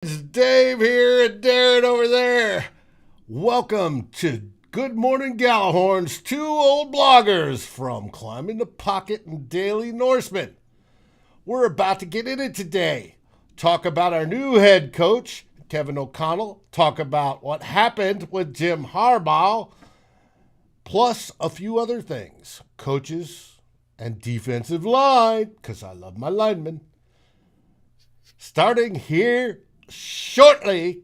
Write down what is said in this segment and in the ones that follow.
It's Dave here and Darren over there. Welcome to Good Morning Gallahorns, two old bloggers from Climbing the Pocket and Daily Norseman. We're about to get in it today. Talk about our new head coach, Kevin O'Connell. Talk about what happened with Jim Harbaugh, plus a few other things. Coaches and defensive line, because I love my linemen. Starting here shortly.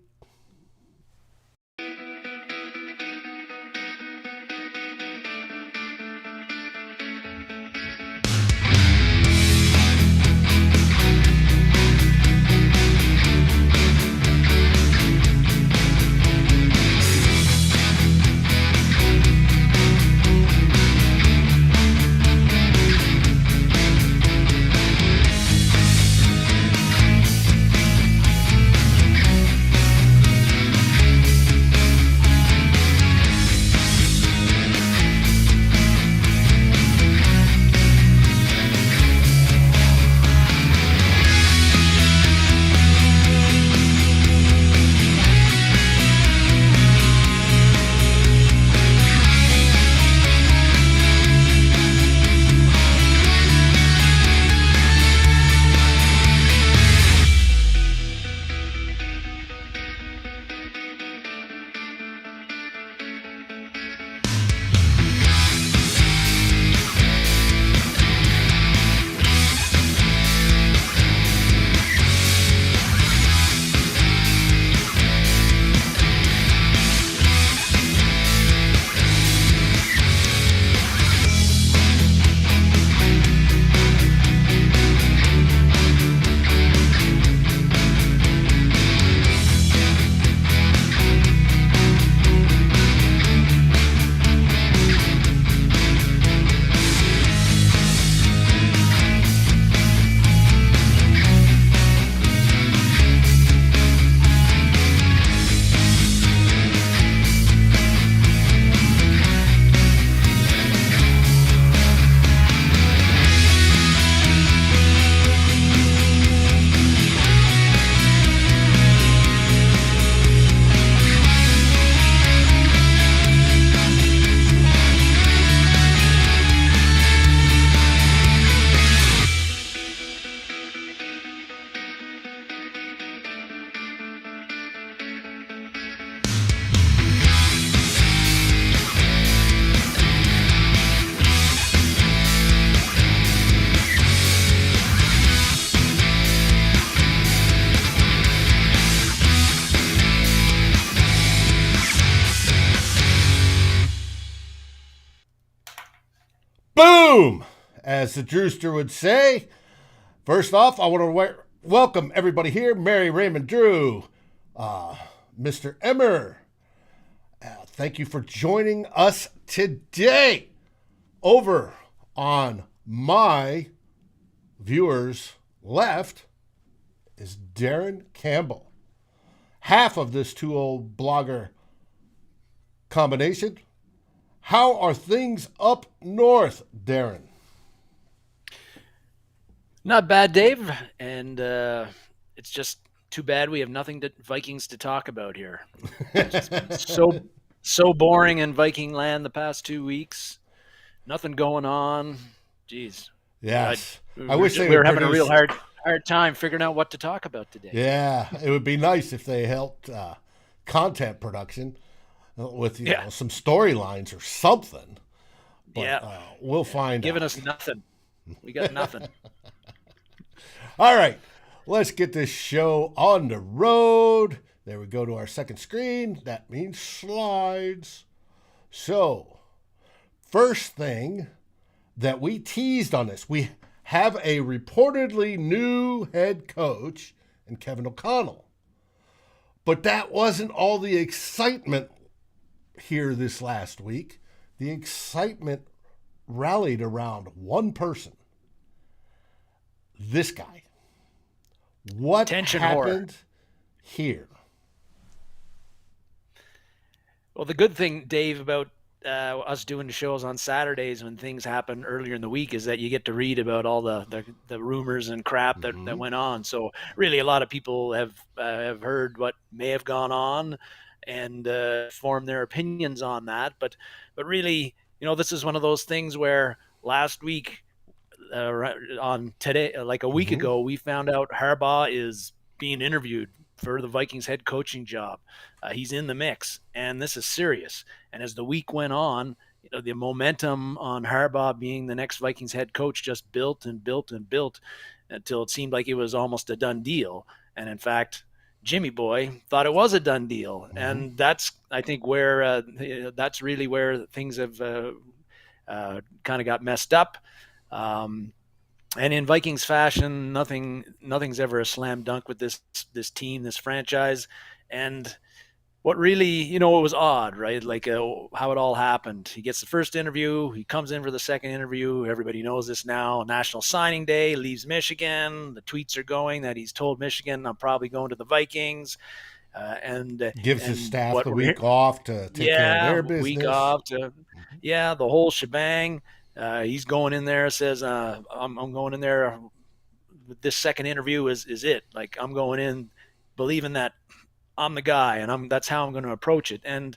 Boom! As the Drewster would say. First off, I want to welcome everybody here. Mary Raymond Drew, Mr. Emmer. Thank you for joining us today. Over on my viewers' left is Darren Campbell. Half of this two old blogger combination. How are things up north, Darren? Not bad, Dave. And it's just too bad we have nothing to Vikings to talk about here. It's just been so boring in Viking land the past 2 weeks. Nothing going on. Jeez. Yes. I wish we were having a real hard time figuring out what to talk about today. Yeah, it would be nice if they helped content production with some storylines or something. But, we'll find Giving out. us nothing. We got nothing. All right, let's get this show on the road. There we go to our second screen. That means slides. So, first thing that we teased on this, we have a reportedly new head coach in Kevin O'Connell. But that wasn't all the excitement here this last week. The excitement rallied around one person. This guy. What happened here? Well, the good thing, Dave, about us doing the shows on Saturdays when things happen earlier in the week is that you get to read about all the rumors and crap that went on. So really, a lot of people have heard what may have gone on and formed their opinions on that. But really, this is one of those things where last week on today, like a week ago, we found out Harbaugh is being interviewed for the Vikings head coaching job. He's in the mix, and this is serious. And as the week went on, the momentum on Harbaugh being the next Vikings head coach just built and built and built until it seemed like it was almost a done deal. And in fact, Jimmy Boy thought it was a done deal, and that's, I think, where that's really where things have kind of got messed up. And in Vikings fashion, nothing's ever a slam dunk with this team, this franchise. And what really, it was odd, right? Like how it all happened. He gets the first interview. He comes in for the second interview. Everybody knows this now. National Signing Day, leaves Michigan. The tweets are going that he's told Michigan, I'm probably going to the Vikings. And gives his staff the week off to take care of their business. Week off to, the whole shebang. He's going in there, says, I'm going in there. This second interview is it. Like, I'm going in believing that I'm the guy, and that's how I'm going to approach it. And,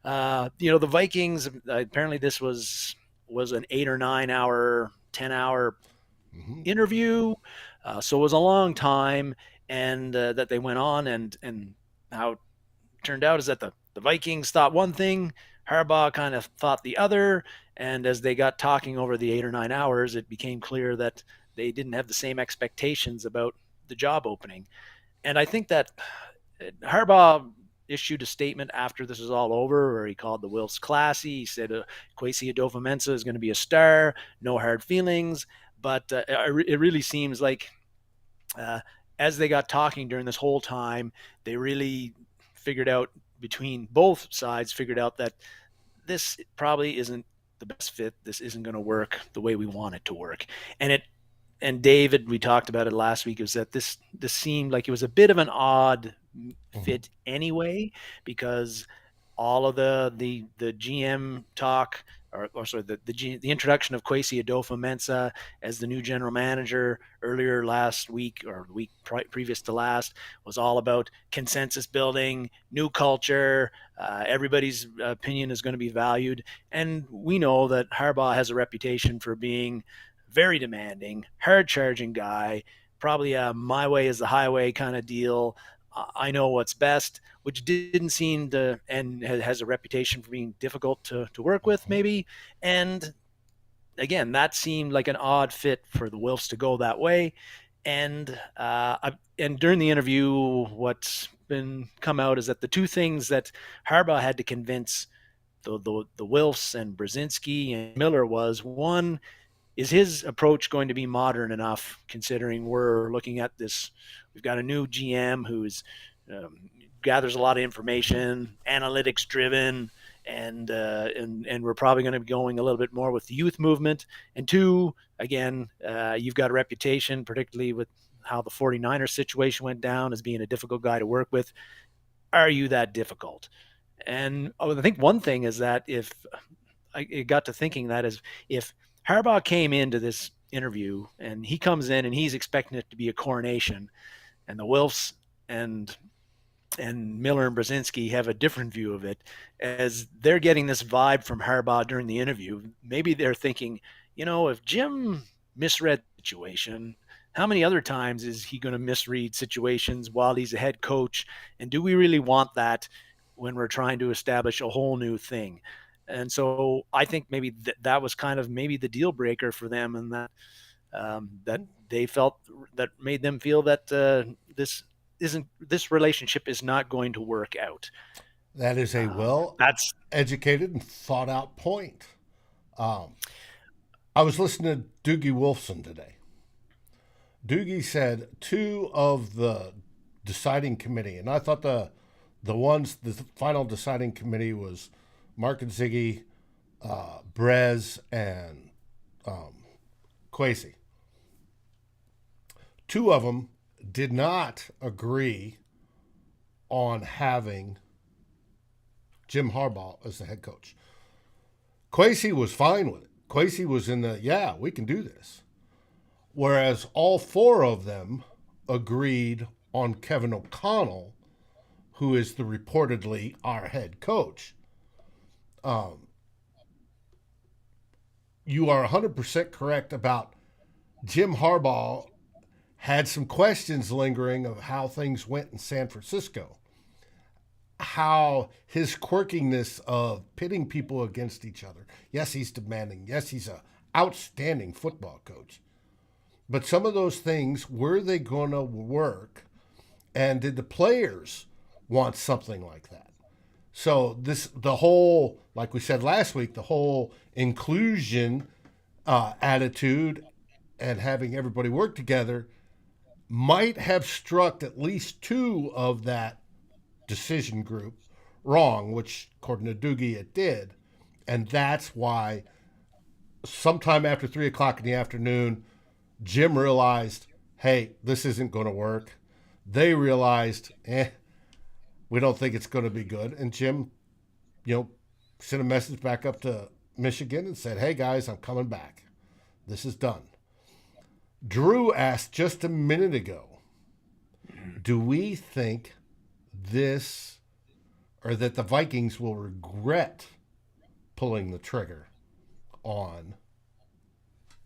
the Vikings, apparently this was an 8 or 9 hour, 10-hour interview. So it was a long time, and that they went on, and how it turned out is that the Vikings thought one thing, Harbaugh kind of thought the other. And as they got talking over the 8 or 9 hours, it became clear that they didn't have the same expectations about the job opening. And I think that Harbaugh issued a statement after this was all over where he called the Wilfs classy. He said, Kwesi Adofo-Mensah is going to be a star, no hard feelings. But it really seems like as they got talking during this whole time, they really figured out, between both sides, figured out that this probably isn't the best fit. This isn't going to work the way we want it to work. And David, we talked about it last week, is that this seemed like it was a bit of an odd fit anyway, because all of the GM talk, or sorry, the introduction of Kwesi Adofo-Mensah as the new general manager earlier last week, or the week previous to last, was all about consensus building, new culture. Everybody's opinion is going to be valued. And we know that Harbaugh has a reputation for being very demanding, hard-charging guy, probably a my way is the highway kind of deal. I know what's best, which didn't seem to, and has a reputation for being difficult to work with, maybe. And again, that seemed like an odd fit for the Wilfs to go that way. And during the interview, what's been come out is that the two things that Harbaugh had to convince the Wilfs and Brzezinski and Miller was, one, is his approach going to be modern enough, considering we're looking at this? We've got a new GM who's gathers a lot of information, analytics driven, and we're probably going to be going a little bit more with the youth movement. And two, again, you've got a reputation, particularly with how the 49ers situation went down, as being a difficult guy to work with. Are you that difficult? And I think one thing is that if I got to thinking that is, if Harbaugh came into this interview and he comes in and he's expecting it to be a coronation, and the Wilfs and Miller and Brzezinski have a different view of it, as they're getting this vibe from Harbaugh during the interview. Maybe they're thinking, if Jim misread the situation, how many other times is he going to misread situations while he's a head coach? And do we really want that when we're trying to establish a whole new thing? And so I think maybe that was kind of maybe the deal breaker for them, and that that they felt, that made them feel that this relationship is not going to work out. That is a educated and thought out point. I was listening to Doogie Wolfson today. Doogie said two of the deciding committee, and I thought the final deciding committee was Mark and Ziggy, Brez, and Kwesi. Two of them did not agree on having Jim Harbaugh as the head coach. Kwesi was fine with it. Kwesi was in the, yeah, we can do this. Whereas all four of them agreed on Kevin O'Connell, who is the reportedly our head coach. You are 100% correct about Jim Harbaugh had some questions lingering of how things went in San Francisco. How his quirkiness of pitting people against each other. Yes, he's demanding. Yes, he's an outstanding football coach. But some of those things, were they going to work? And did the players want something like that? So the whole, like we said last week, the whole inclusion attitude and having everybody work together might have struck at least two of that decision group wrong, which according to Doogie it did. And that's why sometime after 3 o'clock in the afternoon, Jim realized, hey, this isn't going to work. They realized, we don't think it's going to be good. And Jim, sent a message back up to Michigan and said, hey, guys, I'm coming back. This is done. Drew asked just a minute ago, do we think this or that the Vikings will regret pulling the trigger on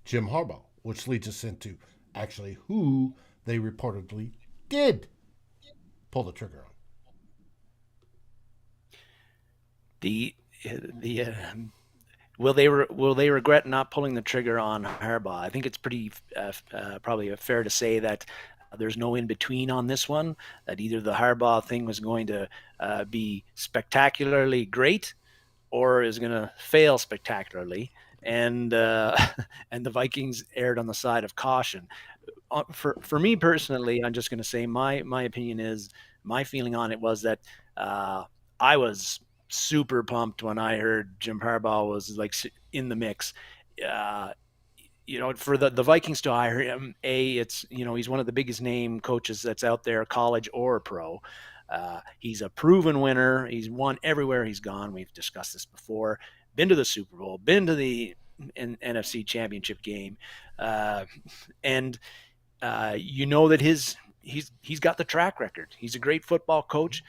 Jim Harbaugh, which leads us into actually who they reportedly did pull the trigger on. Will they regret not pulling the trigger on Harbaugh? I think it's pretty probably fair to say that there's no in between on this one. That either the Harbaugh thing was going to be spectacularly great, or is going to fail spectacularly, and and the Vikings erred on the side of caution. For me personally, I'm just going to say my opinion is, my feeling on it was that I was super pumped when I heard Jim Harbaugh was like in the mix. For the Vikings to hire him, it's, he's one of the biggest name coaches that's out there, college or pro. He's a proven winner. He's won everywhere he's gone. We've discussed this before. Been to the Super Bowl, been to the NFC Championship game, and that he's got the track record. He's a great football coach.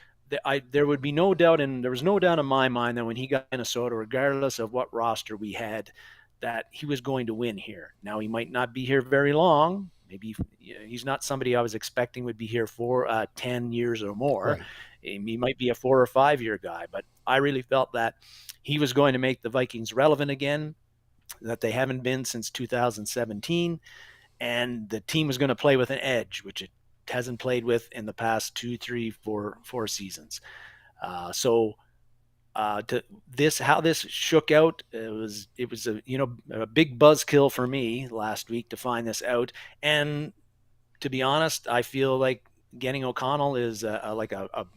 There would be no doubt, and there was no doubt in my mind that when he got Minnesota, regardless of what roster we had, that he was going to win here. Now, he might not be here very long. Maybe he's not somebody I was expecting would be here for 10 years or more. Right. He might be a 4 or 5 year guy, but I really felt that he was going to make the Vikings relevant again, that they haven't been since 2017, and the team was going to play with an edge, which it hasn't played with in the past 2, 3, 4 seasons. How this shook out, it was a big buzzkill for me last week to find this out. And to be honest, I feel like getting O'Connell is like a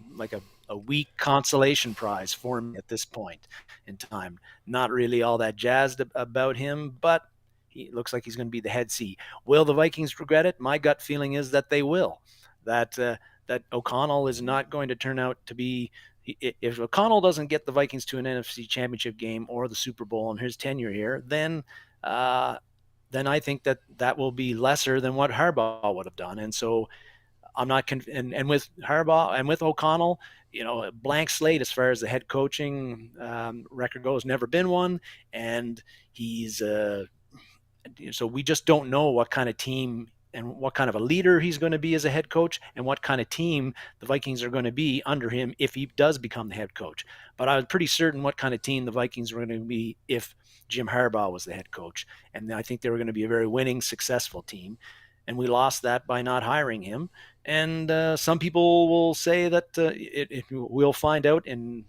weak consolation prize for me at this point in time. Not really all that jazzed about him, but he looks like he's going to be the head C. Will the Vikings regret it? My gut feeling is that they will. That O'Connell is not going to turn out to be. If O'Connell doesn't get the Vikings to an NFC Championship game or the Super Bowl in his tenure here, then I think that will be lesser than what Harbaugh would have done. And so I'm not and with Harbaugh and with O'Connell, a blank slate as far as the head coaching record goes, never been one, and he's so we just don't know what kind of team and what kind of a leader he's going to be as a head coach, and what kind of team the Vikings are going to be under him if he does become the head coach. But I was pretty certain what kind of team the Vikings were going to be if Jim Harbaugh was the head coach. And I think they were going to be a very winning, successful team. And we lost that by not hiring him. And some people will say that we'll find out in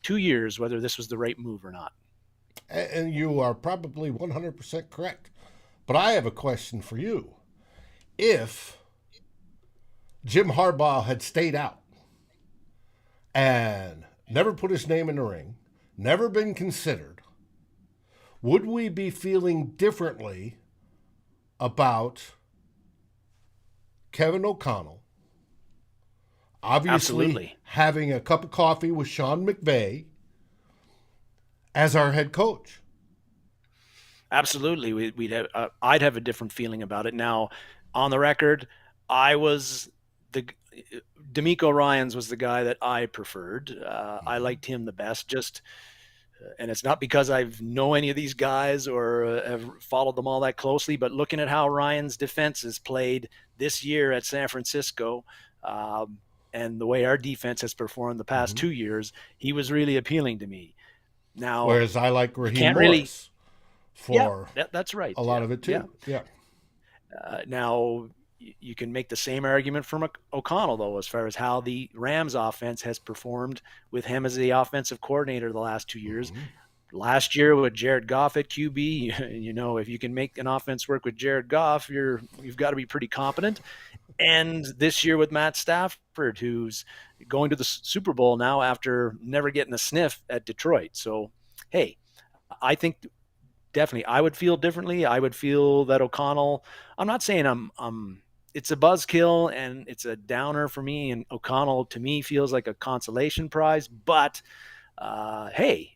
2 years whether this was the right move or not. And you are probably 100% correct. But I have a question for you. If Jim Harbaugh had stayed out and never put his name in the ring, never been considered, would we be feeling differently about Kevin O'Connell obviously Absolutely. having a cup of coffee with Sean McVay as our head coach? Absolutely. We'd have, I'd have a different feeling about it. Now, on the record, I was the D'Amico Ryans was the guy that I preferred. I Mm-hmm. liked him the best. Just, and it's not because I know any of these guys or have followed them all that closely, but looking at how Ryan's defense has played this year at San Francisco, and the way our defense has performed the past Mm-hmm. 2 years, he was really appealing to me. Now, Whereas I like you Raheem can't really. Morris Yeah, for that's right. a lot Yeah, of it yeah. too. Yeah. Now, you can make the same argument from O'Connell, though, as far as how the Rams offense has performed with him as the offensive coordinator the last 2 years. Mm-hmm. Last year with Jared Goff at QB, if you can make an offense work with Jared Goff, you've got to be pretty competent. And this year with Matt Stafford, who's going to the Super Bowl now after never getting a sniff at Detroit. So, hey, I think definitely I would feel differently. I would feel that O'Connell, I'm not saying it's a buzzkill and it's a downer for me. And O'Connell to me feels like a consolation prize, but hey,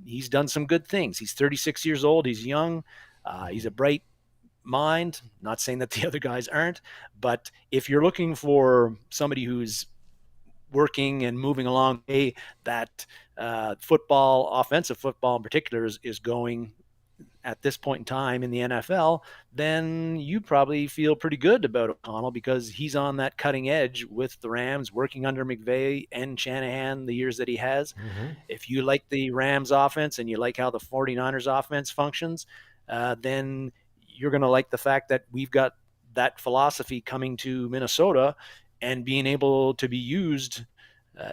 he's done some good things. He's 36 years old. He's young. He's a bright mind. Not saying that the other guys aren't, but if you're looking for somebody who's working and moving along, that football, offensive football in particular, is going at this point in time in the NFL, then you probably feel pretty good about O'Connell because he's on that cutting edge with the Rams, working under McVay and Shanahan the years that he has. Mm-hmm. If you like the Rams offense and you like how the 49ers offense functions, then you're going to like the fact that we've got that philosophy coming to Minnesota and being able to be used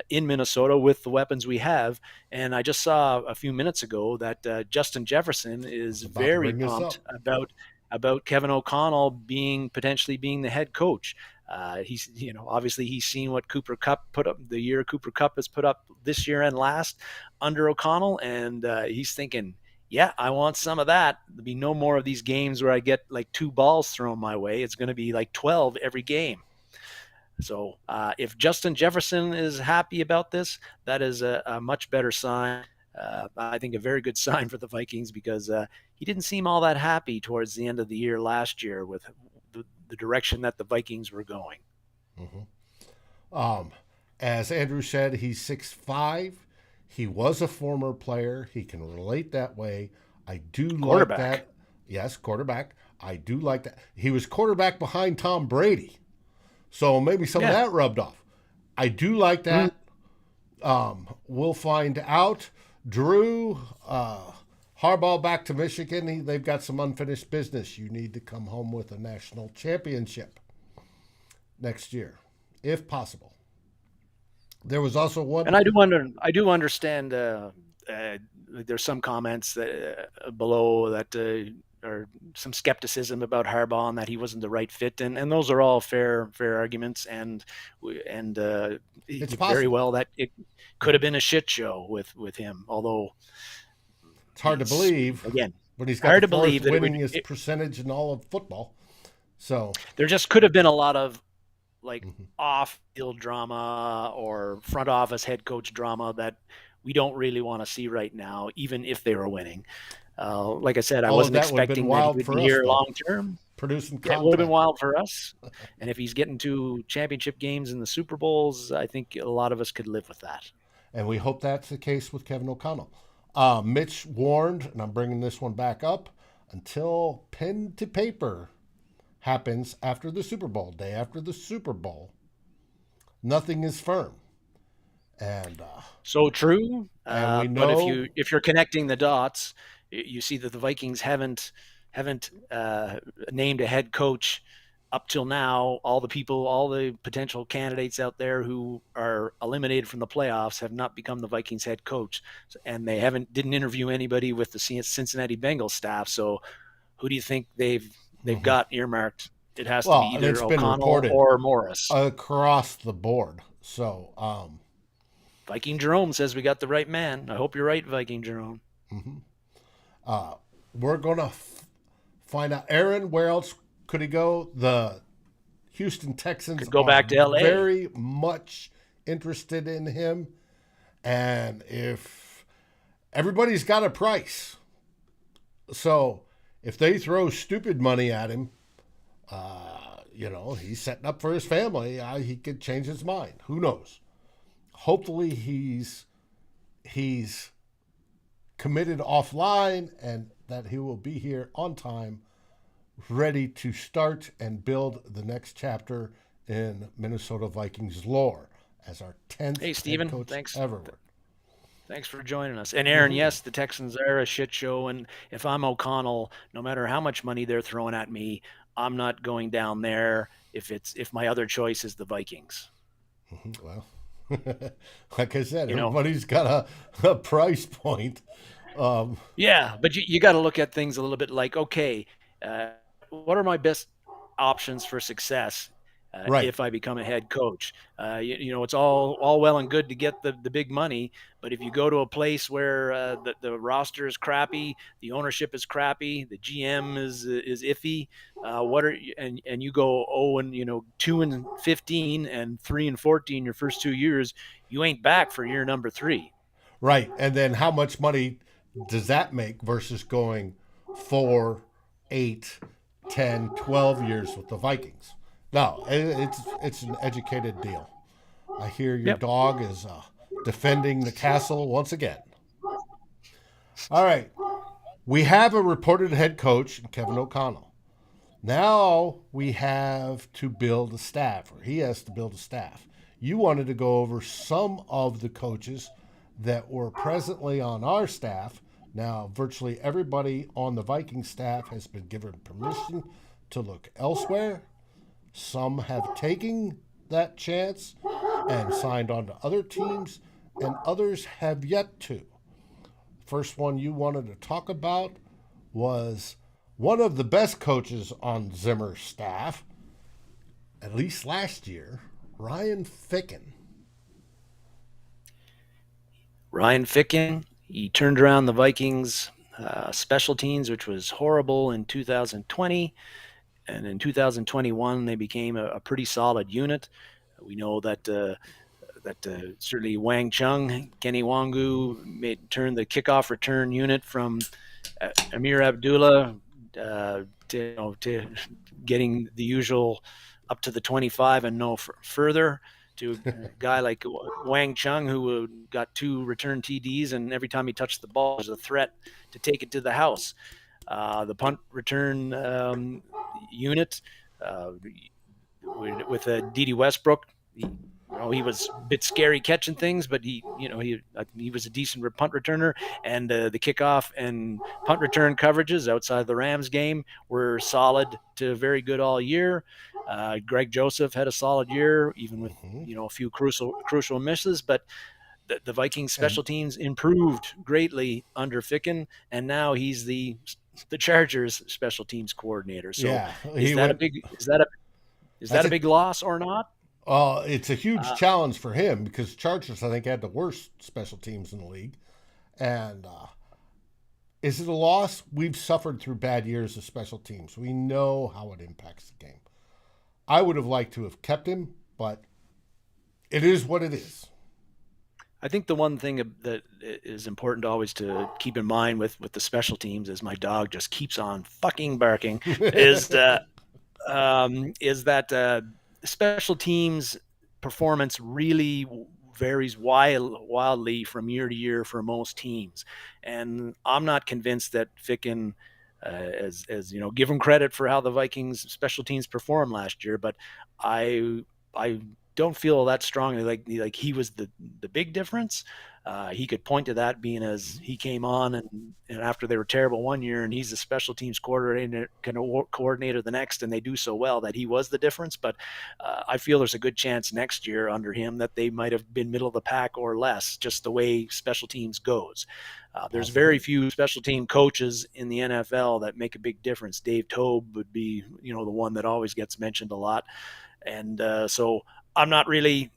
in Minnesota with the weapons we have. And I just saw a few minutes ago that Justin Jefferson I is was about to very bring this pumped up. about Kevin O'Connell potentially being the head coach. He's, obviously he's seen what Cooper Kupp put up the year Cooper Kupp has put up this year and last under O'Connell, and he's thinking, yeah, I want some of that. There'll be no more of these games where I get like 2 balls thrown my way. It's going to be like 12 every game. So if Justin Jefferson is happy about this, that is a much better sign. I think a very good sign for the Vikings because he didn't seem all that happy towards the end of the year last year with the direction that the Vikings were going. Mm-hmm. As Andrew said, he's 6'5". He was a former player. He can relate that way. I do like Quarterback. that. Yes, quarterback. I do like that. He was quarterback behind Tom Brady. So maybe some of Yeah. that rubbed off. I do like Mm. that. We'll find out. Drew, Harbaugh back to Michigan. They've got some unfinished business. You need to come home with a national championship next year, if possible. There was also one. And I do understand. There's some comments that below that or some skepticism about Harbaugh and that he wasn't the right fit, and those are all fair arguments, and It's very possible. well that it could have been a shit show with him. Although It's hard to it's believe again when he's got the hard to fourth believe that winningest percentage in all of football. So, there just could have been a lot of like mhm. off-field drama or front office head coach drama that we don't really want to see right now, even if they were winning. Like I said, I All of wasn't that would have been expecting that he wild would for be us, here though, long term. producing Yeah, it would have been content. wild for us. And if he's getting to championship games and the Super Bowls, I think a lot of us could live with that. And we hope that's the case with Kevin O'Connell. Mitch warned, and I'm bringing this one back up, until pen to paper happens after the Super Bowl, day after the Super Bowl, nothing is firm. And So true. we But know. if you're connecting the dots, you see that the Vikings haven't named a head coach up till now. All the potential candidates out there who are eliminated from the playoffs have not become the Vikings head coach, and they didn't interview anybody with the Cincinnati Bengals staff. So who do you think they've Mhm. got earmarked? It has to be Well, and either it's been O'Connell reported or Morris. across the board. So, Viking Jerome says we got the right man. I hope you're right, Viking Jerome. mhm. uh, we're going to find out. Aaron, where else could he go? The Houston Texans Could go are back to LA. very much interested in him. And if everybody's got a price, so if they throw stupid money at him, he's setting up for his family. He could change his mind. Who knows? Hopefully, he's committed offline and that he will be here on time, ready to start and build the next chapter in Minnesota Vikings lore as our 10th Hey, Steven, head coach thanks. ever. Thanks for joining us. And Aaron, yes, the Texans are a shit show. And if I'm O'Connell, no matter how much money they're throwing at me, I'm not going down there if my other choice is the Vikings. Well, like I said, everybody's got a price point. Yeah, but you got to look at things a little bit like, okay, what are my best options for success Right. if I become a head coach? It's all well and good to get the big money, but if you go to a place where the roster is crappy, the ownership is crappy, the GM is iffy, and you go 2-15 and 3-14 your first 2 years, you ain't back for year number 3. Right, and then how much money does that make versus going 4, 8, 10, 12 years with the Vikings? No, it's an educated deal. I hear your dog is defending the castle once again. All right, we have a reported head coach, Kevin O'Connell. Now we have to build a staff, or he has to build a staff. You wanted to go over some of the coaches that were presently on our staff. Now, virtually everybody on the Viking staff has been given permission to look elsewhere. Some have taken that chance and signed on to other teams, and others have yet to. First one you wanted to talk about was one of the best coaches on Zimmer's staff, at least last year, Ryan Ficken. Ryan Ficken, he turned around the Vikings special teams, which was horrible in 2020. And in 2021, they became a pretty solid unit. We know that certainly Wang Chung, Kenny Wangu turned the kickoff return unit from Amir Abdullah to getting the usual up to the 25 and no further, to a guy like Wang Chung, who got 2 return TDs, and every time he touched the ball was a threat to take it to the house. The punt return unit with Dede Westbrook, he was a bit scary catching things, but he was a decent punt returner, and the kickoff and punt return coverages outside the Rams game were solid to very good all year. Greg Joseph had a solid year, even with a few crucial misses, but the Vikings special teams improved greatly under Ficken, and now he's the Chargers special teams coordinator. So yeah, is that a big loss or not? It's a huge challenge for him because Chargers, I think, had the worst special teams in the league. And is it a loss? We've suffered through bad years of special teams. We know how it impacts the game. I would have liked to have kept him, but it is what it is. I think the one thing that is important always to keep in mind with the special teams, as my dog just keeps on fucking barking, is that special teams performance really varies wildly from year to year for most teams. And I'm not convinced that Ficken, as give him credit for how the Vikings special teams performed last year, but I don't feel that strongly like he was the big difference. He could point to that being as he came on and after they were terrible one year, and he's the special teams coordinator the next, and they do so well that he was the difference. But I feel there's a good chance next year under him that they might have been middle of the pack or less, just the way special teams goes. There's very few special team coaches in the NFL that make a big difference. Dave Tobe would be, the one that always gets mentioned a lot. And so I'm not really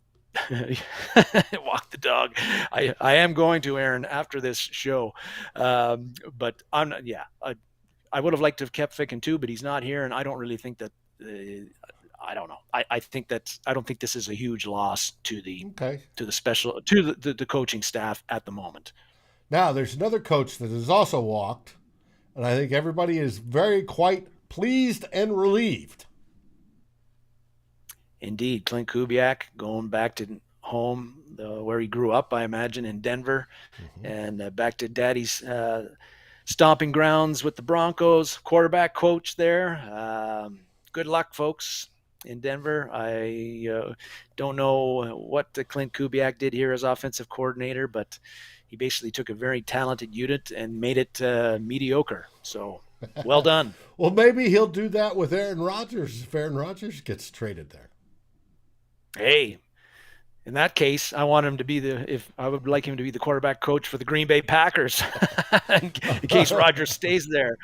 walk the dog. I am going to, Aaron, after this show. But I'm not, I would have liked to have kept Ficken too, but he's not here. And I don't really think that, I don't know. I don't think this is a huge loss to the coaching staff at the moment. Now there's another coach that has also walked, And I think everybody is quite pleased and relieved. Indeed, Clint Kubiak going back to home, where he grew up, I imagine, in Denver, and back to Daddy's stomping grounds with the Broncos. Quarterback coach there. Good luck, folks, in Denver. I don't know what Clint Kubiak did here as offensive coordinator, but he basically took a very talented unit and made it mediocre. So, well done. Well, maybe he'll do that with Aaron Rodgers if Aaron Rodgers gets traded there. Hey, in that case, I want him to be I would like him to be the quarterback coach for the Green Bay Packers in case Rodgers stays there.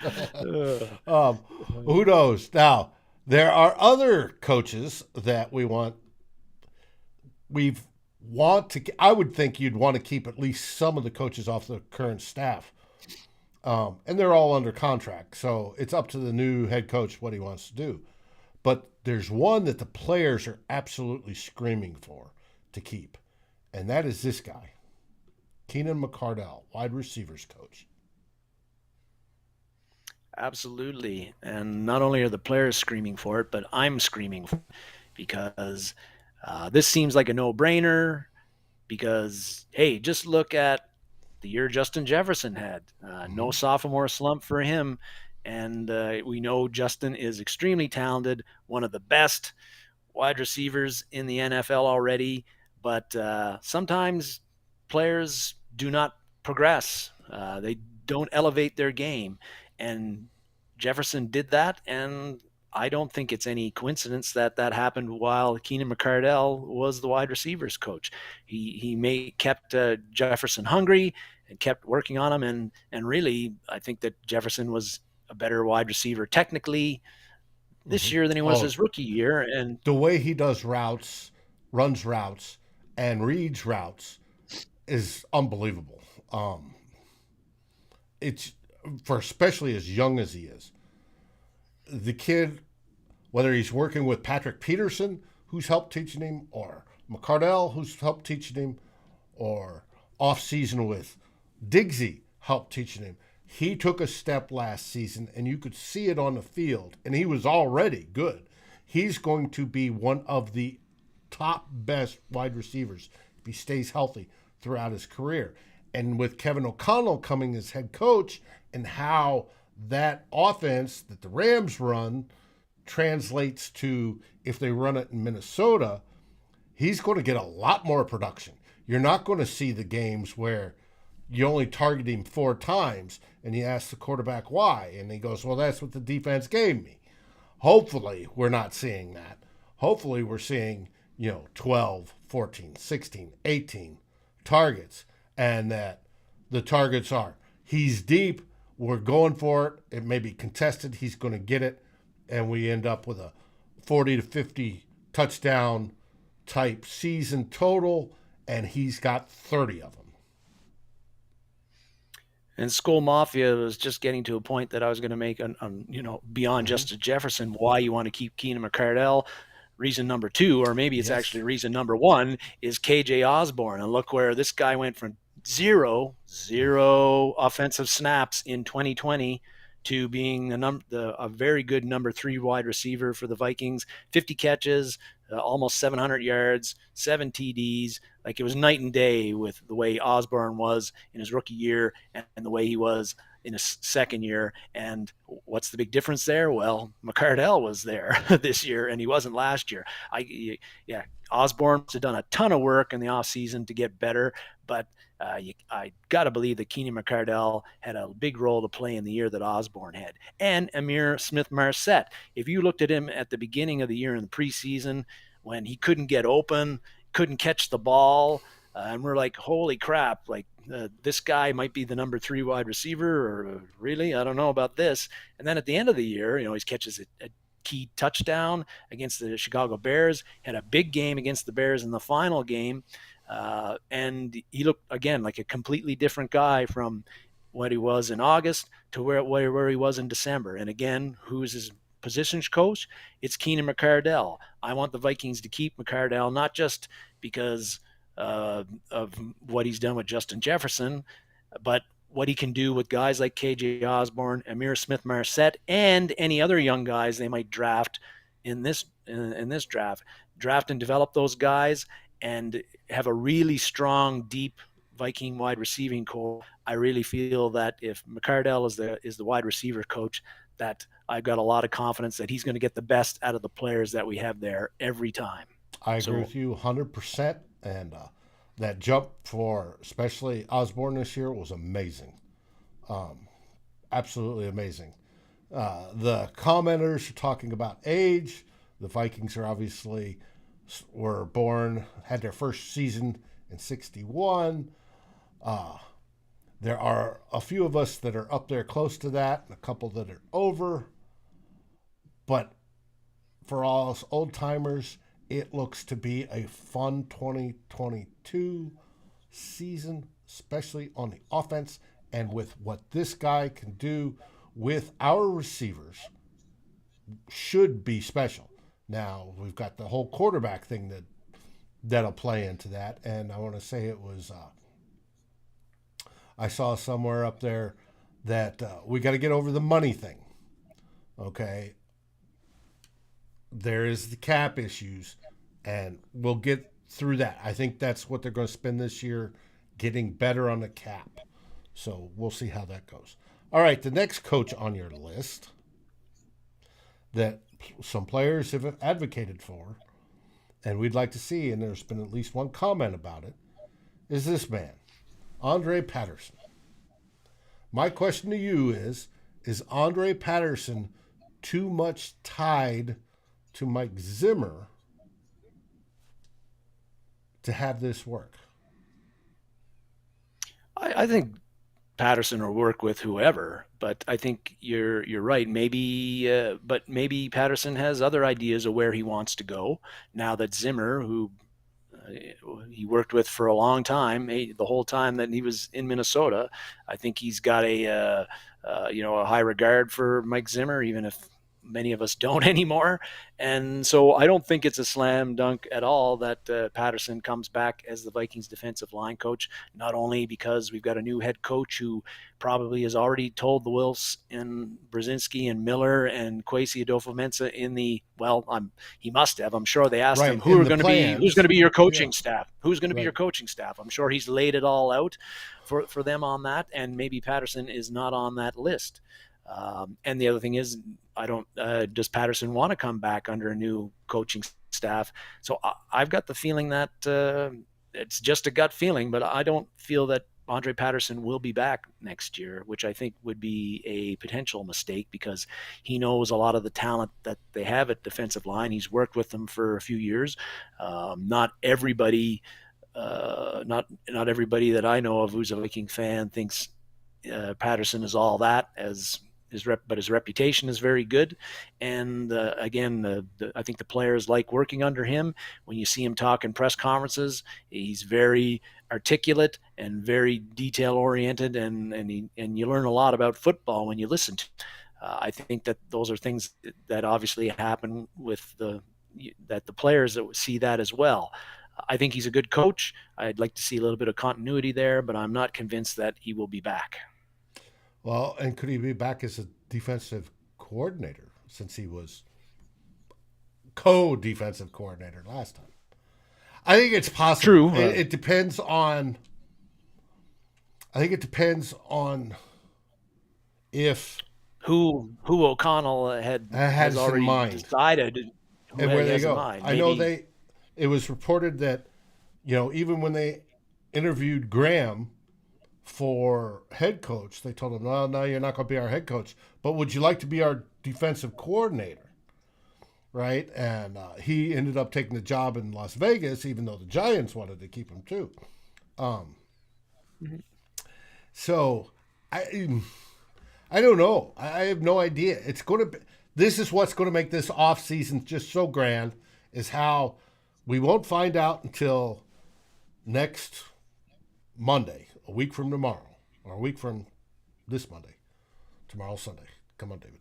Who knows? Now, there are other coaches that I would think you'd want to keep at least some of the coaches off the current staff. And they're all under contract. So it's up to the new head coach what he wants to do. But there's one that the players are absolutely screaming for to keep, and that is this guy, Keenan McCardell, wide receivers coach. Absolutely. And not only are the players screaming for it, but I'm screaming for it because this seems like a no-brainer because, hey, just look at the year Justin Jefferson had. No sophomore slump for him. And we know Justin is extremely talented, one of the best wide receivers in the NFL already. But sometimes players do not progress. They don't elevate their game. And Jefferson did that. And I don't think it's any coincidence that happened while Keenan McCardell was the wide receivers coach. He kept Jefferson hungry and kept working on him. And really, I think that Jefferson was a better wide receiver technically this year than he was his rookie year. And the way he does routes, runs routes, and reads routes is unbelievable. It's for especially as young as he is. The kid, whether he's working with Patrick Peterson, who's helped teaching him, or McCardell, who's helped teaching him, or off season with Diggsy, helped teaching him. He took a step last season, and you could see it on the field, and he was already good. He's going to be one of the top best wide receivers if he stays healthy throughout his career. And with Kevin O'Connell coming as head coach and how that offense that the Rams run translates to if they run it in Minnesota, he's going to get a lot more production. You're not going to see the games where you only target him 4 times and you ask the quarterback why, and he goes, well, that's what the defense gave me. Hopefully we're not seeing that. Hopefully we're seeing 12, 14, 16, 18 targets, and that the targets are he's deep, we're going for it, it may be contested, he's going to get it, and we end up with a 40 to 50 touchdown type season total, and he's got 30 of them. And Skull Mafia was just getting to a point that I was going to make beyond Justin Jefferson, why you want to keep Keenan McCardell. Reason number 2, or maybe it's actually reason number 1, is KJ Osborne. And look where this guy went from zero offensive snaps in 2020 to being a very good number 3 wide receiver for the Vikings. 50 catches, almost 700 yards, 7 TDs. Like, it was night and day with the way Osborne was in his rookie year and the way he was in his second year. And what's the big difference there? Well, McCardell was there this year and he wasn't last year. Osborne has done a ton of work in the offseason to get better, but I got to believe that Keenan McCardell had a big role to play in the year that Osborne had. And Amir Smith-Marset. If you looked at him at the beginning of the year in the preseason when he couldn't get open, couldn't catch the ball, and we're like, holy crap, like this guy might be the number 3 wide receiver, or really, I don't know about this. And then at the end of the year, he catches a key touchdown against the Chicago Bears, had a big game against the Bears in the final game. And he looked, again, like a completely different guy from what he was in August to where he was in December. And again, who's his positions coach? It's Keenan McCardell. I want the Vikings to keep McCardell, not just because of what he's done with Justin Jefferson, but what he can do with guys like KJ Osborne, Amir Smith-Marset, and any other young guys they might draft in this draft. Draft and develop those guys and have a really strong, deep Viking wide receiving core. I really feel that if McCardell is the wide receiver coach, that I've got a lot of confidence that he's going to get the best out of the players that we have there every time. I agree with you 100%. And that jump for especially Osborne this year was amazing. Absolutely amazing. The commenters are talking about age. The Vikings are obviously had their first season in 61. There are a few of us that are up there close to that and a couple that are over. But for all us old timers, it looks to be a fun 2022 season, especially on the offense. And with what this guy can do with our receivers, should be special. Now, we've got the whole quarterback thing that'll play into that. And I want to say it was, I saw somewhere up there that we got to get over the money thing. Okay. There is the cap issues, and we'll get through that. I think that's what they're going to spend this year, getting better on the cap. So we'll see how that goes. All right, the next coach on your list that some players have advocated for, and we'd like to see, and there's been at least one comment about it, is this man, Andre Patterson. My question to you is Andre Patterson too much tied to Mike Zimmer to have this work? I think Patterson will work with whoever, but I think you're right. Maybe, but maybe Patterson has other ideas of where he wants to go now that Zimmer, who he worked with for a long time, the whole time that he was in Minnesota, I think he's got a high regard for Mike Zimmer, even if many of us don't anymore. And so I don't think it's a slam dunk at all that Patterson comes back as the Vikings defensive line coach, not only because we've got a new head coach who probably has already told the Wilfs and Brzezinski and Miller and Kwesi Adofo-Mensah he must have. I'm sure they asked him who's going to be your coaching staff. Who's going to be your coaching staff? I'm sure he's laid it all out for them on that, and maybe Patterson is not on that list. And the other thing is, does Patterson want to come back under a new coaching staff? So I've got the feeling that it's just a gut feeling, but I don't feel that Andre Patterson will be back next year, which I think would be a potential mistake because he knows a lot of the talent that they have at defensive line. He's worked with them for a few years. Not everybody that I know of who's a Viking fan thinks Patterson is all that, but his reputation is very good. And again, I think the players like working under him. When you see him talk in press conferences, he's very articulate and very detail oriented, and you learn a lot about football when you listen to him. I think that those are things that obviously happen with the players that see that as well. I think he's a good coach. I'd like to see a little bit of continuity there, but I'm not convinced that he will be back. Well, and could he be back as a defensive coordinator since he was co-defensive coordinator last time? I think it's possible. True. It depends on. I think it depends on if who O'Connell has already decided and where they go. I know it was reported that even when they interviewed Graham for head coach, they told him, no, you're not going to be our head coach, but would you like to be our defensive coordinator? Right? And he ended up taking the job in Las Vegas, even though the Giants wanted to keep him too. So I don't know. I have no idea. This is what's going to make this off season just so grand, is how we won't find out until next Monday, a week from tomorrow, or a week from this Monday. Tomorrow's Sunday. Come on, David.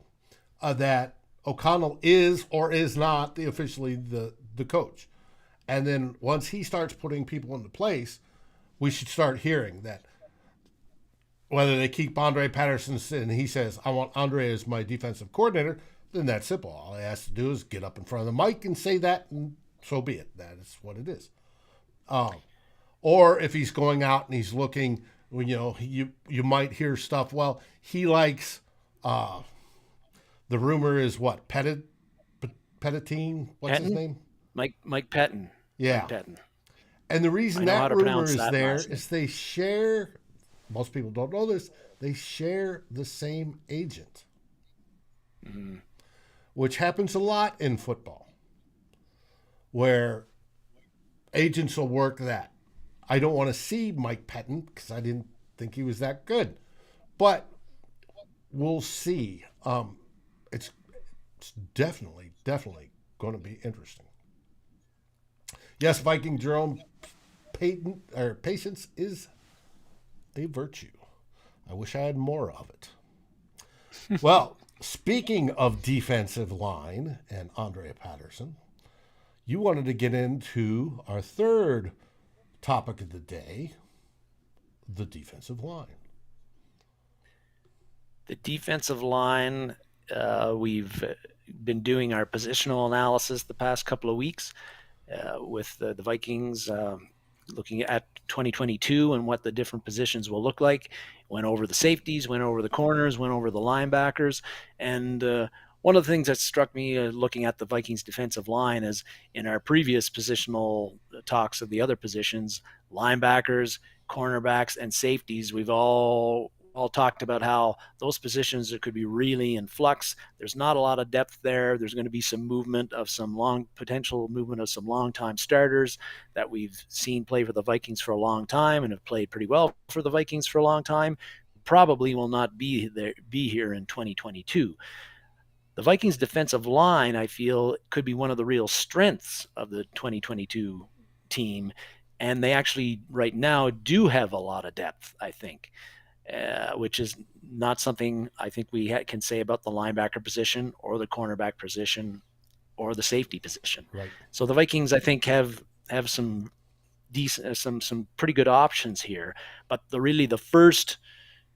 That O'Connell is or is not officially the coach. And then once he starts putting people into place, we should start hearing that whether they keep Andre Patterson and he says, I want Andre as my defensive coordinator, then that's simple. All he has to do is get up in front of the mic and say that, and so be it. That is what it is. Or if he's going out and he's looking, you might hear stuff. Well, he likes, the rumor is what? Pettine? What's his name? Mike Pettine. Yeah. Mike Pettine. And the reason that rumor is there is they share, most people don't know this, they share the same agent, which happens a lot in football, where agents will work that. I don't want to see Mike Pettine because I didn't think he was that good, but we'll see. It's definitely going to be interesting. Yes, Viking Jerome, patience is a virtue. I wish I had more of it. Well, speaking of defensive line and Andre Patterson, you wanted to get into our third topic of the day, the defensive line. The defensive line, we've been doing our positional analysis the past couple of weeks with the Vikings looking at 2022 and what the different positions will look like. Went over the safeties, went over the corners, went over the linebackers. And one of the things that struck me looking at the Vikings defensive line is in our previous positional talks of the other positions, linebackers, cornerbacks, and safeties, we've all talked about how those positions that could be really in flux. There's not a lot of depth there. There's going to be some potential movement of some long-time starters that we've seen play for the Vikings for a long time and have played pretty well for the Vikings for a long time. Probably will not be here in 2022. The Vikings defensive line, I feel, could be one of the real strengths of the 2022 team. And they actually right now do have a lot of depth, I think. Which is not something I think we can say about the linebacker position or the cornerback position or the safety position. Right. So the Vikings, I think, have some decent, some pretty good options here. But the first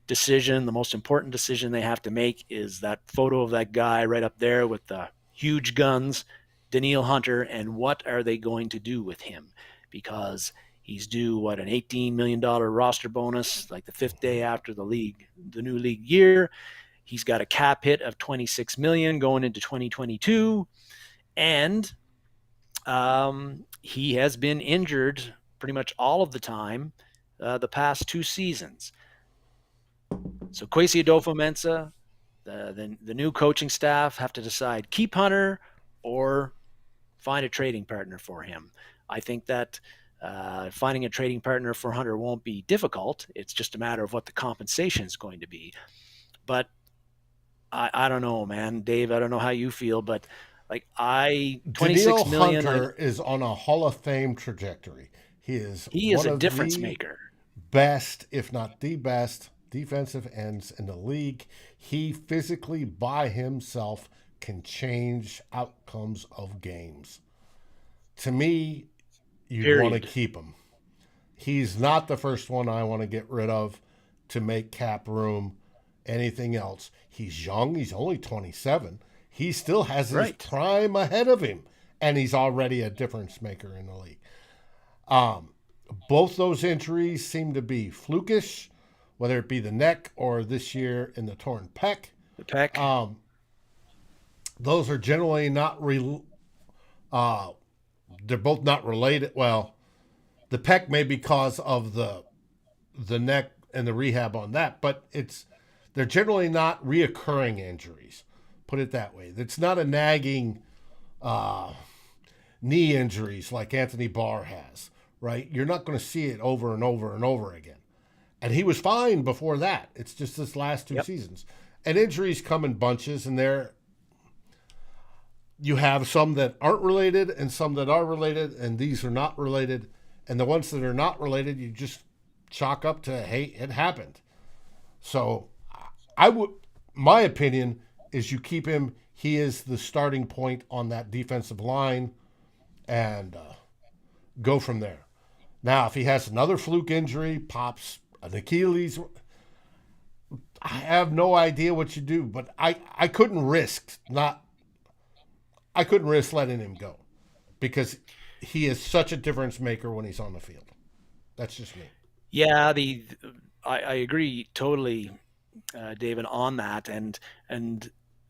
decision, the most important decision they have to make is that photo of that guy right up there with the huge guns, Danielle Hunter, and what are they going to do with him? Because he's due, an $18 million roster bonus, like the fifth day after the new league year. He's got a cap hit of $26 million going into 2022. And he has been injured pretty much all of the time the past 2 seasons. So Kwesi Adofo-Mensah, the new coaching staff have to decide, keep Hunter or find a trading partner for him. I think that finding a trading partner for Hunter won't be difficult. It's just a matter of what the compensation is going to be. But I don't know, man. Dave, I don't know how you feel, but $26 million. Hunter is on a Hall of Fame trajectory. He is a difference maker. Best, if not the best, defensive ends in the league. He physically by himself can change outcomes of games. To me, you want to keep him. He's not the first one I want to get rid of to make cap room, anything else. He's young. He's only 27. He still has his prime ahead of him, and he's already a difference maker in the league. Both those injuries seem to be flukish, whether it be the neck or this year in the torn pec. The pec. Those are generally not they're both not related. Well, the pec may be because of the neck and the rehab on that, but they're generally not reoccurring injuries. Put it that way. It's not a nagging knee injuries like Anthony Barr has, right? You're not going to see it over and over and over again. And he was fine before that. It's just this last 2 seasons. And injuries come in bunches, and you have some that aren't related and some that are related, and these are not related. And the ones that are not related, you just chalk up to, hey, it happened. So my opinion is you keep him. He is the starting point on that defensive line, and go from there. Now, if he has another fluke injury, pops an Achilles, I have no idea what you do, but I couldn't risk letting him go because he is such a difference maker when he's on the field. That's just me. Yeah, I agree totally, David, on that, and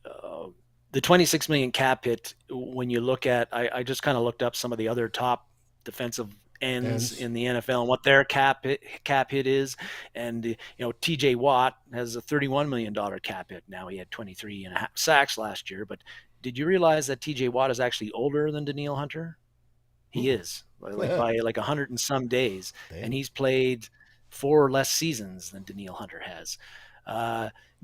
uh, the 26 million cap hit. When you look at, I just kind of looked up some of the other top defensive ends Ends. in the NFL and what their cap hit is, and T.J. Watt has a $31 million cap hit now. He had 23 and a half sacks last year, but did you realize that T.J. Watt is actually older than Daniil Hunter? He is by like 100 and some days, and he's played 4 less seasons than Daniil Hunter has.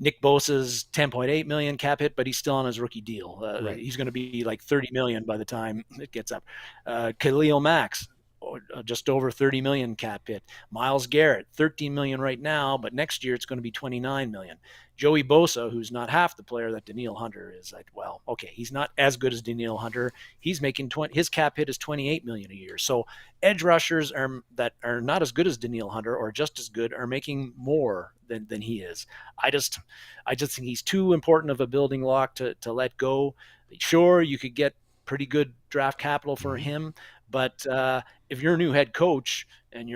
Nick Bosa's 10.8 million cap hit, but he's still on his rookie deal. Right. He's going to be like 30 million by the time it gets up. Khalil Mack's just over 30 million cap hit. Myles Garrett, 13 million right now, but next year it's going to be 29 million. Joey Bosa, who's not half the player that Daniil Hunter is, like, well, okay, he's not as good as Daniil Hunter. He's making his cap hit is 28 million a year. So edge rushers that are not as good as Daniil Hunter or just as good are making more than he is. I just think he's too important of a building block to let go. Sure, you could get pretty good draft capital for him, but if you're a new head coach and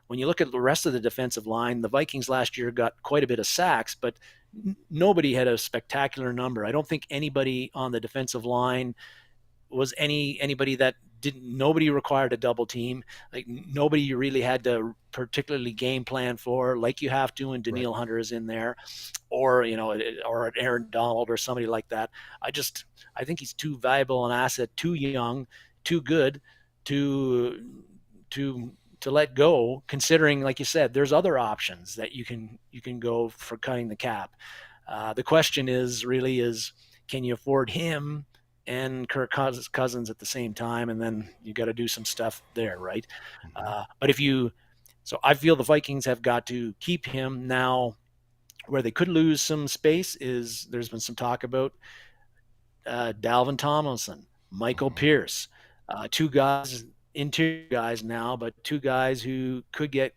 when you look at the rest of the defensive line, the Vikings last year got quite a bit of sacks, but nobody had a spectacular number. I don't think anybody on the defensive line was anybody that nobody required a double team. Like, nobody you really had to particularly game plan for, like you have to when Daniil Hunter is in there, or Aaron Donald or somebody like that. I think he's too valuable an asset, too young, too good to let go, considering, like you said, there's other options that you can go for cutting the cap. The question is, can you afford him and Kirk Cousins at the same time? And then you got to do some stuff there, right? But so I feel the Vikings have got to keep him now. Where they could lose some space is there's been some talk about Dalvin Tomlinson, Michael Pierce, two guys, interior guys now, but two guys who could get,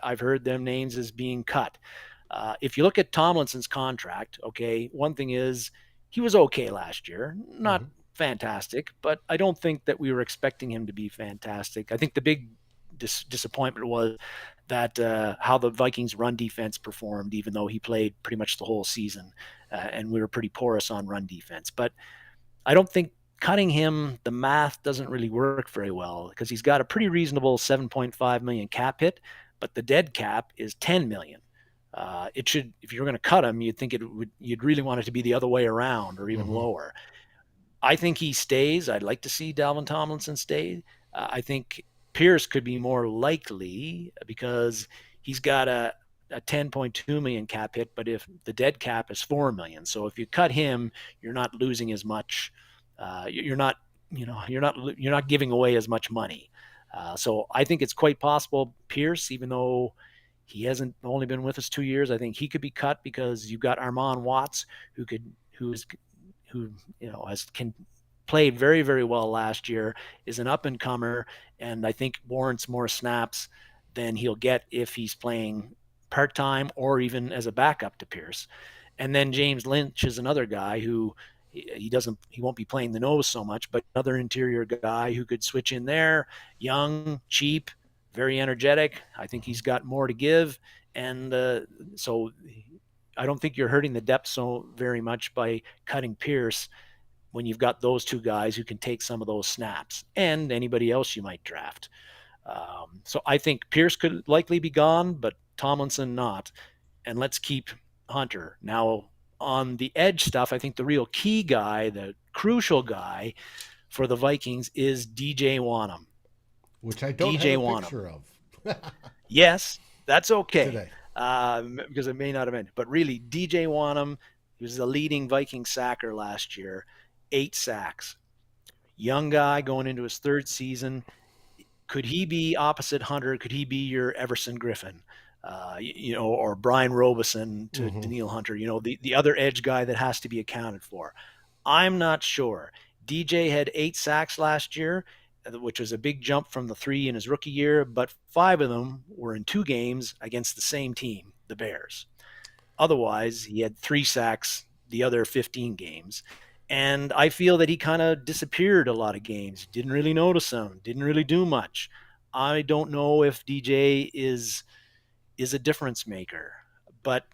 I've heard them names as being cut. If you look at Tomlinson's contract, okay, one thing is he was okay last year, not fantastic, but I don't think that we were expecting him to be fantastic. I think the big disappointment was that how the Vikings run defense performed, even though he played pretty much the whole season, and we were pretty porous on run defense. But I don't think cutting him, the math doesn't really work very well because he's got a pretty reasonable 7.5 million cap hit, but the dead cap is 10 million. It should, if you're going to cut him, you'd think you'd really want it to be the other way around or even lower. I think he stays. I'd like to see Dalvin Tomlinson stay. I think Pierce could be more likely because he's got a 10.2 million cap hit, but if the dead cap is 4 million, so if you cut him, you're not losing as much. You're not giving away as much money. So I think it's quite possible Pierce, even though he hasn't only been with us 2 years, I think he could be cut because you've got Armon Watts who played very, very well last year, is an up and comer, and I think warrants more snaps than he'll get if he's playing part-time or even as a backup to Pierce. And then James Lynch is another guy who he won't be playing the nose so much, but another interior guy who could switch in there, young, cheap, very energetic. I think he's got more to give. And so I don't think you're hurting the depth so very much by cutting Pierce when you've got those two guys who can take some of those snaps and anybody else you might draft. So I think Pierce could likely be gone, but Tomlinson not. And let's keep Hunter. Now, on the edge stuff, I think the real key guy, the crucial guy for the Vikings is DJ Wanham. Which I don't have a picture of. Yes, that's okay. Today. Because it may not have been. But really, DJ Wanham, he was the leading Viking sacker last year, 8 sacks. Young guy going into his 3rd season. Could he be opposite Hunter? Could he be your Everson Griffin? Or Brian Robeson to Daniil Hunter, the other edge guy that has to be accounted for. I'm not sure. DJ had 8 sacks last year, which was a big jump from the 3 in his rookie year, but 5 of them were in 2 games against the same team, the Bears. Otherwise, he had 3 sacks the other 15 games. And I feel that he kind of disappeared a lot of games. Didn't really notice him, didn't really do much. I don't know if DJ is a difference maker, but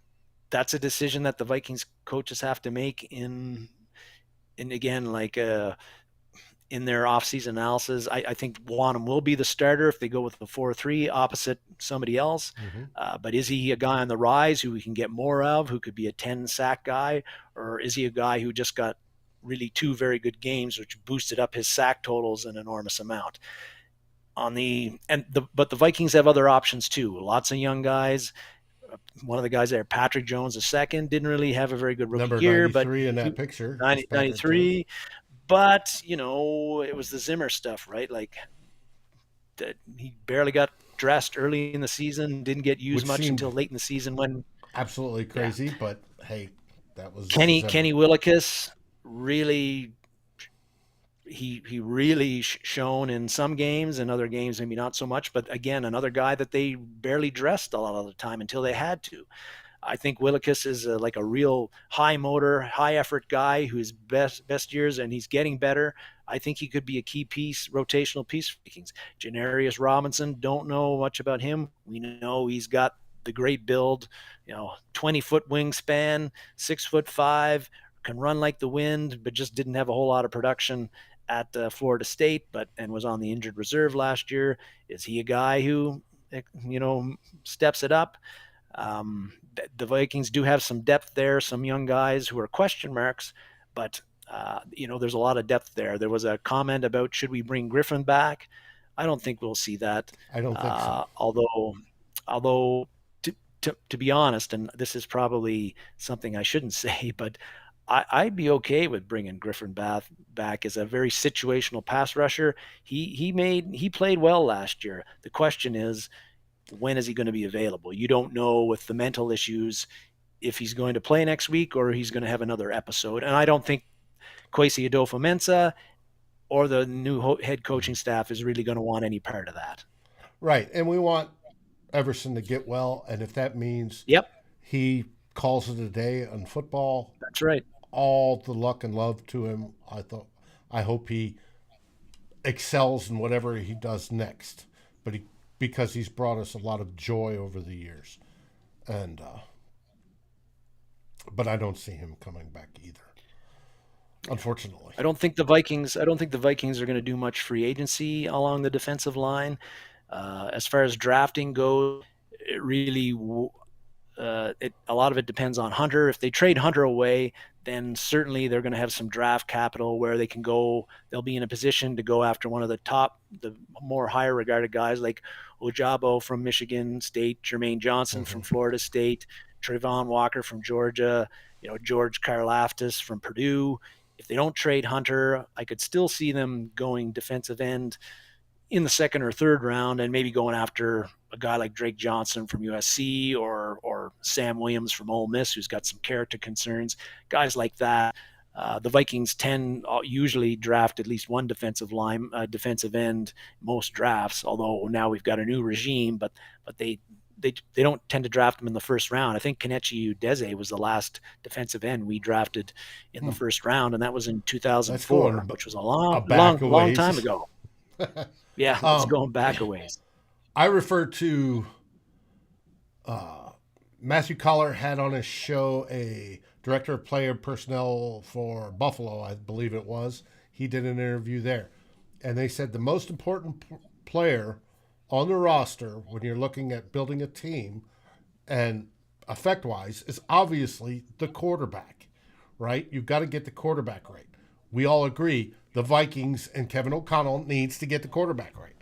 that's a decision that the Vikings coaches have to make in again, like in their offseason analysis. I think Wanham will be the starter if they go with the 4-3 opposite somebody else. But is he a guy on the rise who we can get more of, who could be a 10 sack guy? Or is he a guy who just got really 2 very good games, which boosted up his sack totals an enormous amount? But the Vikings have other options too. Lots of young guys. One of the guys there, Patrick Jones, the second, didn't really have a very good rookie Number year, but 93 in that picture. 93. But, it was the Zimmer stuff, right? Like, that he barely got dressed early in the season, didn't get used much until late in the season when absolutely crazy, yeah. But hey, that was Kenny Willekes really he really shone in some games, and other games maybe not so much, but again, another guy that they barely dressed a lot of the time until they had to. I think Willekes is like a real high motor, high effort guy who's best years, and he's getting better. I think he could be a key piece, rotational piece for Vikings. Janarius Robinson, don't know much about him. We know he's got the great build, 20-foot wingspan, 6'5", can run like the wind, but just didn't have a whole lot of production at Florida State, and was on the injured reserve last year. Is he a guy who, steps it up? The Vikings do have some depth there, some young guys who are question marks, but there's a lot of depth there. There was a comment about, should we bring Griffin back? I don't think we'll see that. I don't think so. Although to be honest, and this is probably something I shouldn't say, but I'd be okay with bringing Griffin back as a very situational pass rusher. He played well last year. The question is, when is he going to be available? You don't know with the mental issues if he's going to play next week or he's going to have another episode. And I don't think Kwesi Adofo-Mensah or the new head coaching staff is really going to want any part of that. Right. And we want Everson to get well. And if that means he calls it a day on football, that's right. All the luck and love to him. I hope he excels in whatever he does next. Because he's brought us a lot of joy over the years, and but I don't see him coming back either. Unfortunately, I don't think the Vikings are going to do much free agency along the defensive line. As far as drafting goes, it really a lot of it depends on Hunter. If they trade Hunter away, then certainly they're going to have some draft capital where they can go. They'll be in a position to go after one of the more higher regarded guys like Ojabo from Michigan State, Jermaine Johnson from Florida State, Trayvon Walker from Georgia, George Karlaftis from Purdue. If they don't trade Hunter, I could still see them going defensive end in the second or third round, and maybe going after a guy like Drake Johnson from USC or Sam Williams from Ole Miss, who's got some character concerns, guys like that. The Vikings usually draft at least one defensive end most drafts, although now we've got a new regime, but they don't tend to draft them in the first round. I think Kenechi Udeze was the last defensive end we drafted in the first round, and that was in 2004, which was a long time ago. Yeah, it's going back a ways. I refer to Matthew Collar had on his show a director of player personnel for Buffalo, I believe it was. He did an interview there. And they said the most important player on the roster when you're looking at building a team and effect-wise is obviously the quarterback, right? You've got to get the quarterback right. We all agree the Vikings and Kevin O'Connell needs to get the quarterback right.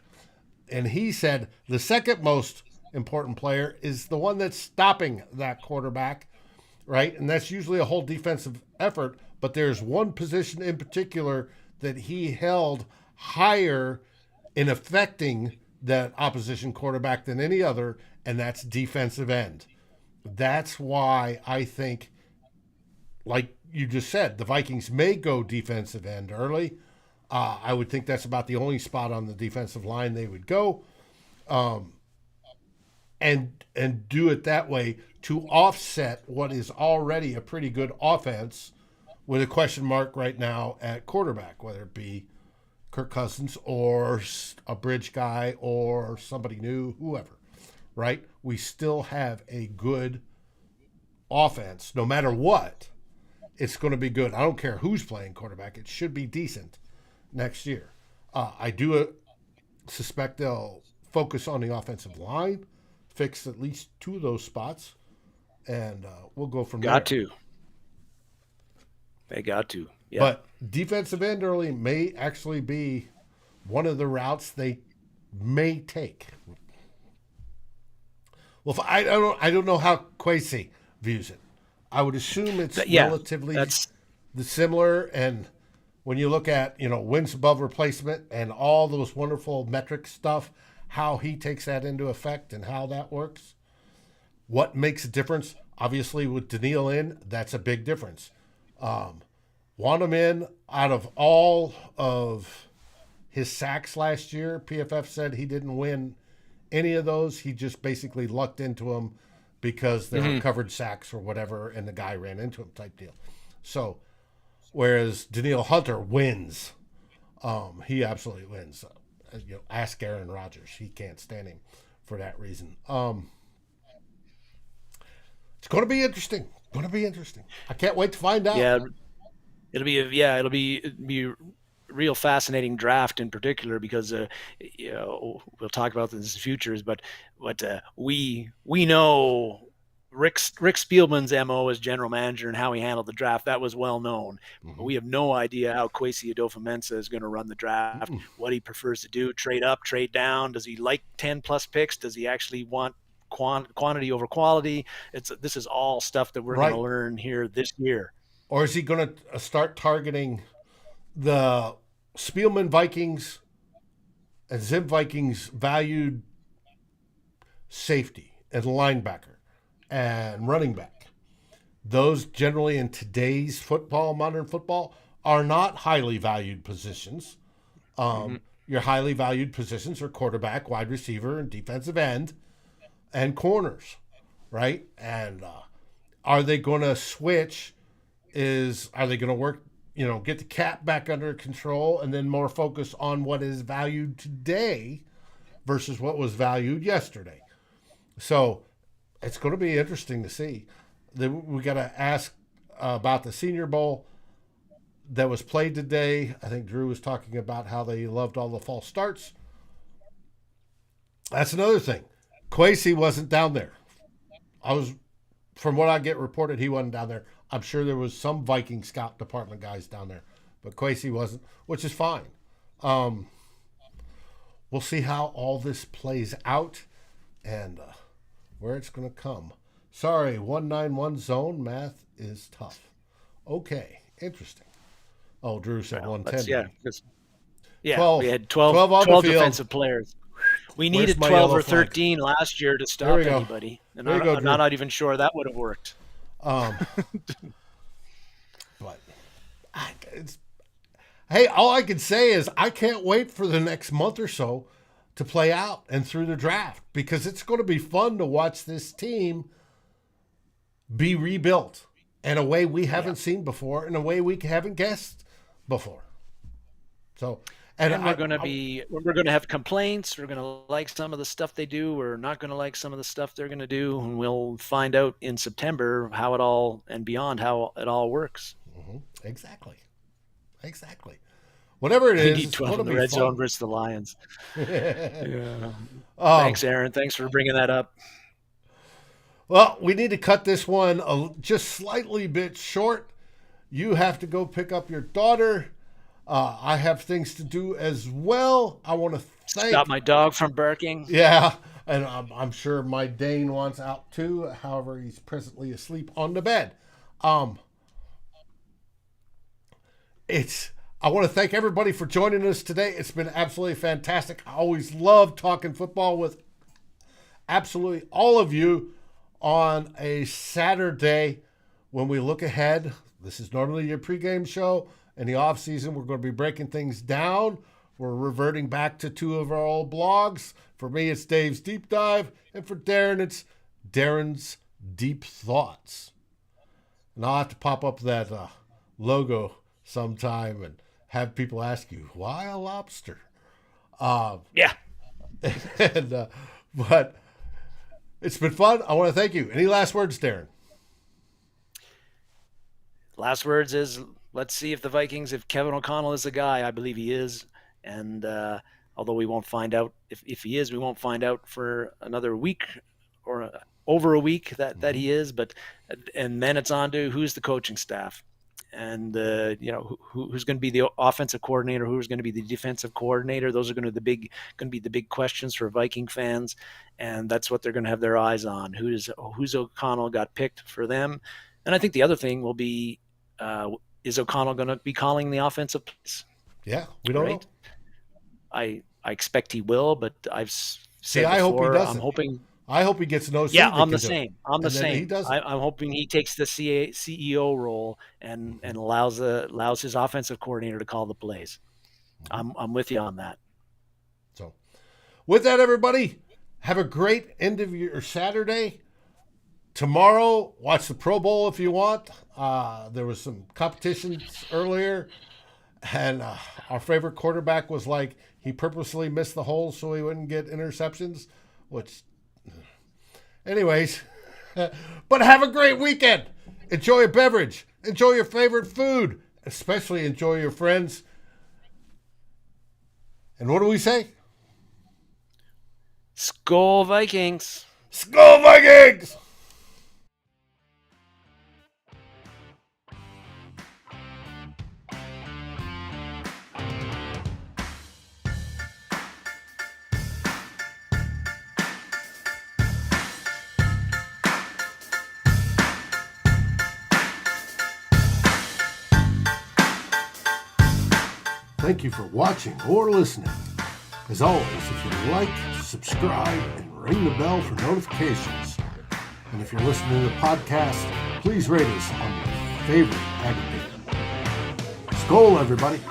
And he said the second most important player is the one that's stopping that quarterback, right? And that's usually a whole defensive effort, but there's one position in particular that he held higher in affecting that opposition quarterback than any other, and that's defensive end. That's why I think, like you just said, the Vikings may go defensive end early. I would think that's about the only spot on the defensive line they would go, and do it that way to offset what is already a pretty good offense with a question mark right now at quarterback, whether it be Kirk Cousins or a bridge guy or somebody new, whoever, right? We still have a good offense. No matter what, it's going to be good. I don't care who's playing quarterback. It should be decent next year. I do suspect they'll focus on the offensive line, fix at least 2 of those spots, and we'll go from there. They got to. Yeah. But defensive end early may actually be one of the routes they may take. Well, I don't know how Kwesi views it. I would assume it's relatively similar. And when you look at wins above replacement and all those wonderful metric stuff, how he takes that into effect and how that works, what makes a difference? Obviously, with Daniil in, that's a big difference. Want him in out of all of his sacks last year. PFF said he didn't win any of those. He just basically lucked into them because they were covered sacks or whatever, and the guy ran into him type deal. So, whereas Daniil Hunter wins, he absolutely wins. Ask Aaron Rodgers. He can't stand him for that reason. It's going to be interesting. I can't wait to find out. Yeah. It'll be a real fascinating draft in particular because we'll talk about this in futures, but we know Rick Spielman's MO as general manager and how he handled the draft. That was well known. Mm-hmm. We have no idea how Kwesi Adofo-Mensah is going to run the draft, what he prefers to do, trade up, trade down. Does he like 10 plus picks? Does he actually want quantity over quality? This is all stuff that we're going to learn here this year. Or is he going to start targeting the Spielman Vikings and Zim Vikings valued safety and linebacker and running back? Those generally in today's football, modern football, are not highly valued positions. Your highly valued positions are quarterback, wide receiver, and defensive end, and corners, right? And are they going to switch? Are they going to work, get the cap back under control and then more focus on what is valued today versus what was valued yesterday? So it's going to be interesting to see. We got to ask about the Senior Bowl that was played today. I think Drew was talking about how they loved all the false starts. That's another thing. Kwesi wasn't down there. From what I get reported, he wasn't down there. I'm sure there was some Viking scout department guys down there, but Kwesi wasn't, which is fine. We'll see how all this plays out and where it's going to come. Sorry, 191 zone math is tough. Okay, interesting. Oh, Drew said 110. Yeah, 12, we had 12 defensive players. We needed 12 or 13 last year to stop anybody. And I'm not even sure that would have worked. But hey, all I can say is I can't wait for the next month or so to play out and through the draft because it's going to be fun to watch this team be rebuilt in a way we haven't seen before, in a way we haven't guessed before. So, and we're going to have complaints. We're going to like some of the stuff they do. We're not going to like some of the stuff they're going to do. And we'll find out in September how it all works. Mm-hmm. Exactly. Whatever it is, we need 12 in the red zone versus the Lions. Yeah. Thanks, Aaron. Thanks for bringing that up. Well, we need to cut this one just slightly bit short. You have to go pick up your daughter. I have things to do as well. I want to stop my dog from barking. Yeah, and I'm sure my Dane wants out too. However, he's presently asleep on the bed. I want to thank everybody for joining us today. It's been absolutely fantastic. I always love talking football with absolutely all of you on a Saturday when we look ahead. This is normally your pregame show. In the off season, we're going to be breaking things down. We're reverting back to 2 of our old blogs. For me, it's Dave's Deep Dive. And for Darren, it's Darren's deep thoughts. And I'll have to pop up that logo sometime and have people ask you, why a lobster? Yeah. But it's been fun. I want to thank you. Any last words, Darren? Last words is, let's see if the Vikings, if Kevin O'Connell is the guy. I believe he is. And although we won't find out if he is, we won't find out for another week or over a week that he is. And then it's on to who's the coaching staff. And who's going to be the offensive coordinator, who's going to be the defensive coordinator. Those are going to be the big questions for Viking fans, and that's what they're going to have their eyes on. Who's O'Connell got picked for them? And I think the other thing will be, is O'Connell going to be calling the offensive plays? Yeah, we don't know. I expect he will, but I've said I hope he doesn't. I'm hoping. I hope he gets no. Yeah, I'm the same. I'm the same. He doesn't. I'm hoping he takes the CEO role and allows his offensive coordinator to call the plays. I'm with you on that. So, with that, everybody, have a great end of your Saturday. Tomorrow, watch the Pro Bowl if you want. There was some competitions earlier, and our favorite quarterback was like he purposely missed the holes so he wouldn't get interceptions, which. Anyways, but have a great weekend. Enjoy a beverage. Enjoy your favorite food. Especially enjoy your friends. And what do we say? Skol Vikings. Skol Vikings! Thank you for watching or listening. As always, if you like, subscribe, and ring the bell for notifications. And if you're listening to the podcast, please rate us on your favorite aggregator. Skol, everybody.